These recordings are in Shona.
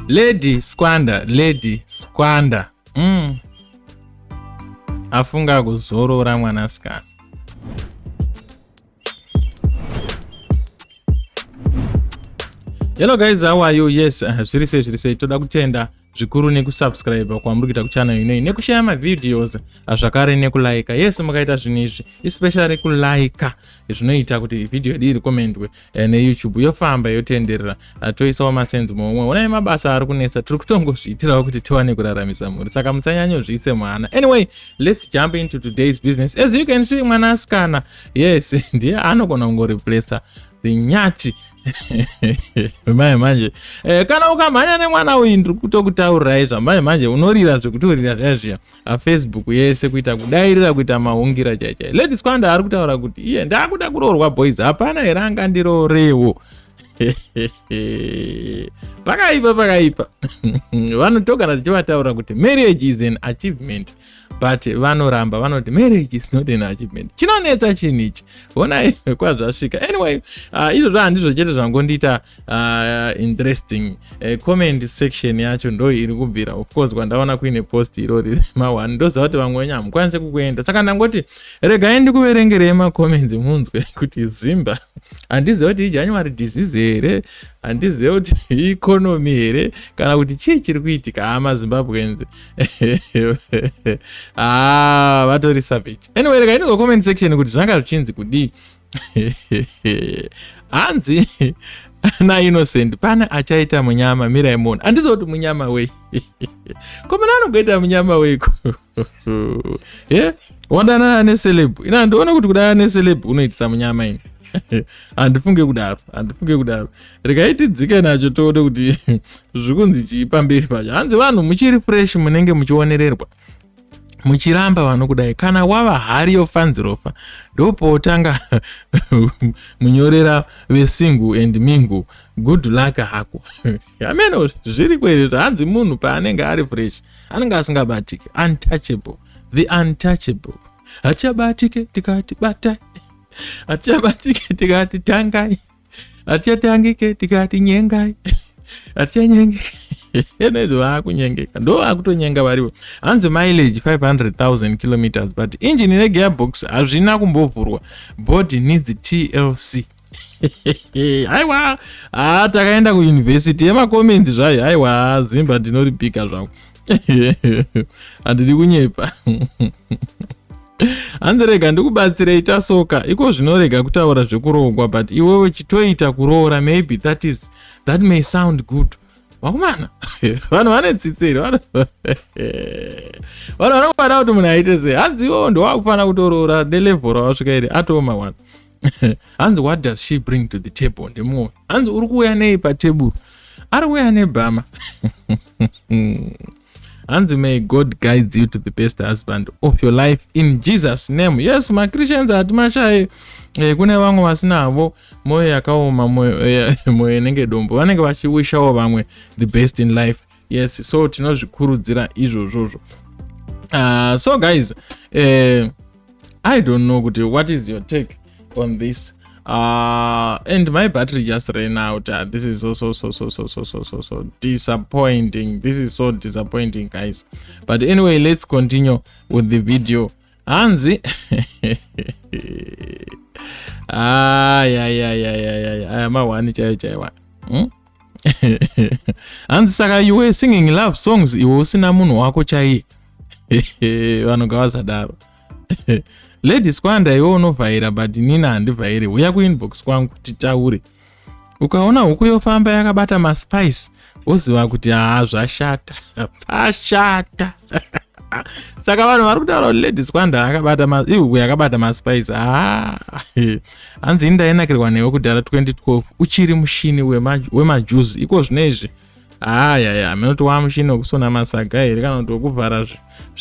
Lady Squanda. Afunga kuzorora mwanasikana. Hello guys, how are you? Yes, zviri sei toda kutenda zvikuru nekusubscribe kwamuri kuita kuchannel ino nekushare ma videos zvakare nekulike. Yes, mukaita zvinizvi especially kulike zvinoita kuti video yedu irecommendwe ne YouTube yofamba yotenderera toisawo masenzi momwe. Ona mabasa ari kunetsa tiri kutongozviitirawo kuti tiwane kuraramisa mhuri. Saka musanyanyo zviise mwana. Anyway, let's jump into today's business. As you can see, mwanasikana, yes, ndiye anogona kungoreplace the nyati manje kana ukamhanya nemwana uyu ndiri kutokutaurirai manje unorira zvekutorira zvazviya Facebook yese kuita kudairira kuita mahungira chaichai. Lady Squanda ari kutaura kuti iye ndakuda kuroorwa boys, hapana here angandirorewo. Pakaipa vanotogara tichivataura kuti marriage is an achievement, but vanoramba vanoti marriage is not an achievement. Chinonetsa chinichi onai kwazvasvika. Anyway, izvozvo handizvo chete zvangondiita interesting. Comment section yacho ndo iri kubvira. Of course kwandaona kuine post irori ma1 ndoziva kuti vamwe venyu hamukwanise kukuenda, saka ndangoti regai ndikuverengerei macomments munzwe kuti Zimba handiziva kuti iJanuary disease here, handiziva kuti economy here, kana kuti chii chiri kuitika maZimbabwenzi. Vatori savage. Anyway, regai ndingo comment section kuti zvanga zvichinzi kudii. Hanzi na innocent pana achaita munyama Miraimon. Handiziva kuti munyama wei. Komana anogoita munyama weiko. Wadanana neceleb. Ina ndoona kuti kudana neceleb unoitisa munyama ini. Handifunge kudaro. Regai tidzike nacho toone kuti zvikunzi chii pamberi pacho. Hanzi vanhu muchiri fresh munenge muchionererwa. Muchiramba vanhu kudai, kana wava hari yofanzirofa ndopotanga munyorera vesingu and mingu good luck hako. Ameno zviri kwere hanzi munhu paanenge ari fresh anenge asingabatike, untouchable, the untouchable. Achabatike tikati batai, achabatike tikati tangai, achatangike tikati nyengai, achanyengike enedo akunyengeka ndo akutonyenga varivo. Hanzi mileage 500,000 kilometers, but engine negearbox hazvina kumbovhurwa. Body needs TLC. Aiwa, takaenda kuuniversity yemakomenzi zvayo. Aiwa, Zimba ndinoripika zvangu. Handidi kunyepa. Hanzi rega ndikubatsirei tasoka iko zvinorega kutaura zvekuroorwa, but iwewe chitoita kuroora, maybe that may sound good. Wakumana vanhu vanetsitsiri vanhu vanokwana kuti munhu aite sei. Hanzi iwo ndo wakufana kutoroora nelevel rawasvika iri atoma one. Hanzi what does she bring to the table ndemuoyo. Hanzi uri kuuya nei pateburu, ari kuuya nebhama. Hanzi may God guide you to the best husband of your life in Jesus name. Yes, ma Christians hatimashayi. Kune vamwe vasinavo moyo yakaoma, moyo inenge dombo, vanenge vachiwishawo vamwe the best in life. Yes, so tinozvikurudzira izvozvo. So guys, I don't know kuti what is your take on this. And my battery just ran out. This is so disappointing. This is so disappointing, guys. But anyway, let's continue with the video. Hanzi amawani chaiwa. Hanzi saka you were singing love songs iwe usina munhu wako chaiye. Vanhu ngavazadaro. Lady Squanda iwe unovhaira, but nina handivhairi. Uya kuinbox kwangu titaure. Ukaona huku yofamba yakabata maspice woziva kuti zvashata. Pashata. Saka vanhu vari kutaura kuti Lady Squanda yakabata maspice. Hanzi indainakirwa newe kudhara 2012 uchiri mushini wemajuzi iko zvinezvi. Minoti wamushini wekusona masaga here kana kuti wekuvhara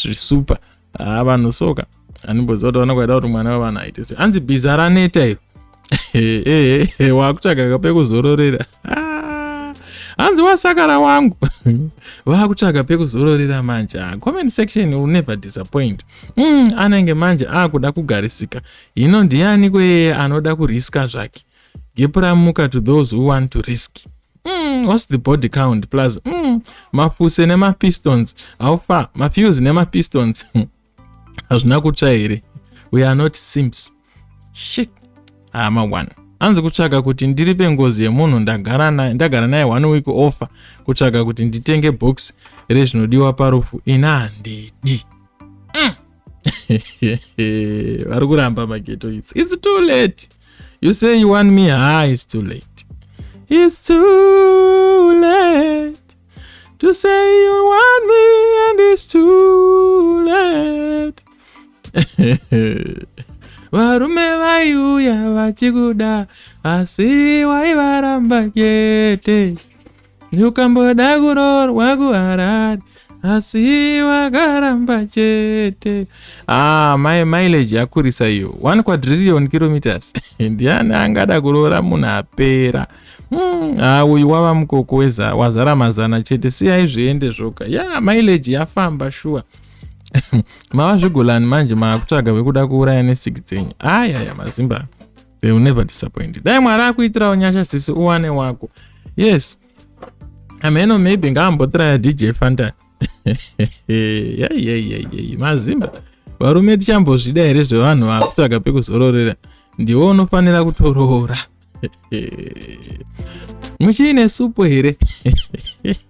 zvisupa. Vanhu soka handimboziva kuti vanokwaida kuti mwana wevanhu aite sei. Hanzi bhiza raneta iro. Wakutsvaga kapekuzororera. Hanzi wasakara wangu. Wakutsvaga pekuzororera manje. Comment section will never disappoint. Anenge manje akuda kugarisika. Hino ndiani kwe anoda kuriska zvake. Gepuramuka to those who want to risk. What's the body count plus mafuse nemapistons aufa mafuse nemapistons hazvina kutsva here. We are not simps. Shit. One. Anzi kutsvaga kuti ndiri pengozi yemunhu ndagara naye 1 week offer kutsvaga kuti nditenge box rezvinodiwa parufu ina handidi. Vari kuramba mageto. It's too late. You say you want me, it's too late. It's too late to say you want me, and it's too late. Varume vaiuya vachikuda asi waivaramba chete. Ukamboda kuroorwa kuHarare asi wakaramba chete. My mileage yakurisa iyo 1 quadrillion kilometers. Ndiani angada kuroora munhu apera. Uyu wava mukoko wazara mazana chete. Siyai zviende zvoka. Mileage yafamba shuwa. Mava zvigolani manje maakutsvaga vekuda kuuraya ne6 dzenyu. Mazimba. They will never disappoint. Dai Mwari akuitirawo nyasha sisi uwane wako. Yes. Ameno maybe ngaambotiraya DJ Fanta. Mazimba. Varume tichambozvida here zvevanhu vakutsvaga pekuzororera. Ndiwo unofanira kutorora. Muchine supu here.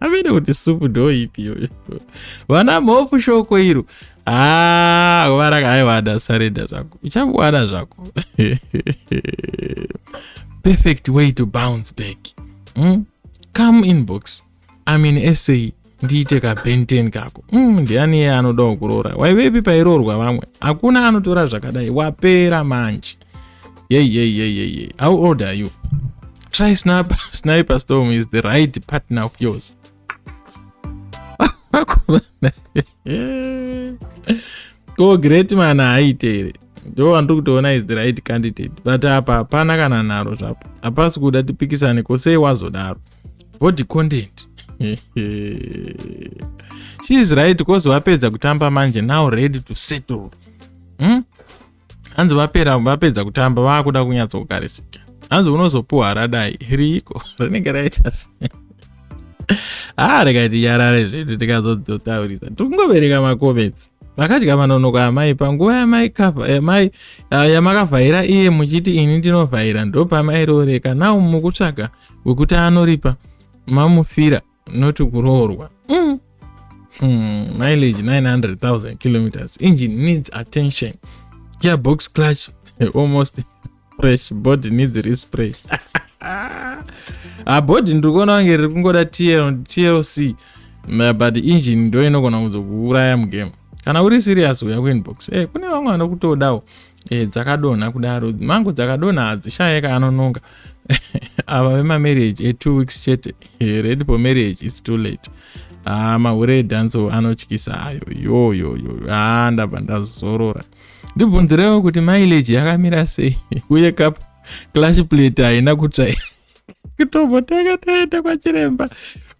Amene kuti supu ndo ipi. Vana mhofu shoko iro. Varaka aiwada sarenda zvako. Uchabuwada zvako. Perfect way to bounce back. Come inbox. I'm in essay. Ndiite ka benten kako. Ndiani anoda kurora. Waivepi pairorwa vamwe. Hakuna anotora zvakadai. Wapera manje. How old are you? Try Sniper Storm is the right partner of yours. Go great man aitere. Ndo andiri kutoona is the right candidate. But apa hapana kana naro zvapo. Hapasi kuda tipikisane kosei wazodaro. Body content. She is right because wapedza kutamba manje now ready to settle. Hanzi vapedza kutamba vakuda kunyatsokugarisika. Hanzi unozopuwa radai riko rinenge raita rikati yarare zvedu tikazotaurisa tikungovereka makoments. Vakadya manonoka amai panguva yamakavhaira iye muchiti ini ndinovhaira ndopamairoreka. Nawo mukutsvaga wekuti anoripa mamufira noti kuroorwa. Mileage 900,000 kilometers. Engine needs attention. Gearbox clutch almost fresh. Body needs respray. Body ndikuona wange riri kungoda TLC. But engine ndo inogona kuzokuuraya mugame. Kana uri serious uya kuinbox. Kune vamwe vanokutodawo. Dzakadonha kudaro. Mango dzakadonha hadzishayeka anononga. Ava vemamarriage 2 weeks chete. Ready for marriage is too late. Mahure edhanso anotyisa ayo. Ndabva ndazorora. Ndibvunzirewo kuti mileage yakamira sei. Uye clutch plate haina kutsvaira. Kutombotanga taenda kwachiremba.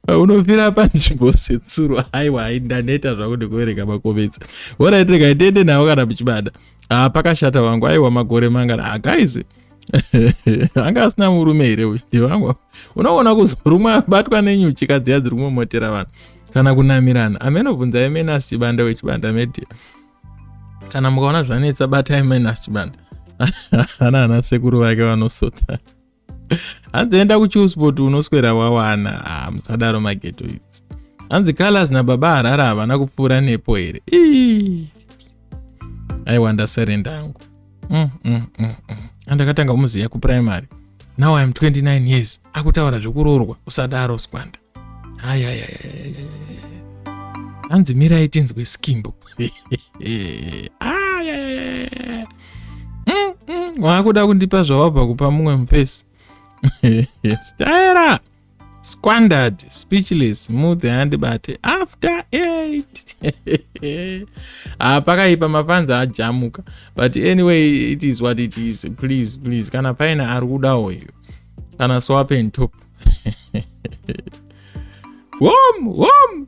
Unofira panzvimbo setsuro. Aiwa ndaneta zvako ndikuvereka makometsi. Alright, rega ndiende nawo kana muchibada. Pakashata wangu. Aiwa magore mangana. Guys. Anga asina murume here uyu. Ndivangu. Unoona kuzorumwa abatwa nenyuchi kadziya dziri kumomotera vanhu. Kana kunamirana. Amenobvunza emenas chibanda wechibanda media. Kana mukaona zvanetsa batai menas chibanda. Ana sekuru vake vanosota. Hanzienda kuchiusport unoswera wawana. Musadaro mageto idzi. Hanzi colors nababa Harare havana kupfuura nepo here. Aiwanda serenda yangu. Andakatanga umuziya kuprimary. Now I am 29 years. Akutaura zvekuroorwa. Usadaro Squanda. Hanzi mirai tinzwe skimbo. Wakuda kundipa zvawabva kupa mumwe mufesi. Staira. Squandered, speechless, mudzi handibate after 8. Pakaipa mafanza ajamuka. But anyway, it is what it is. Please. Kana paina Arikudawo iyo. Kana swap and top. Warm.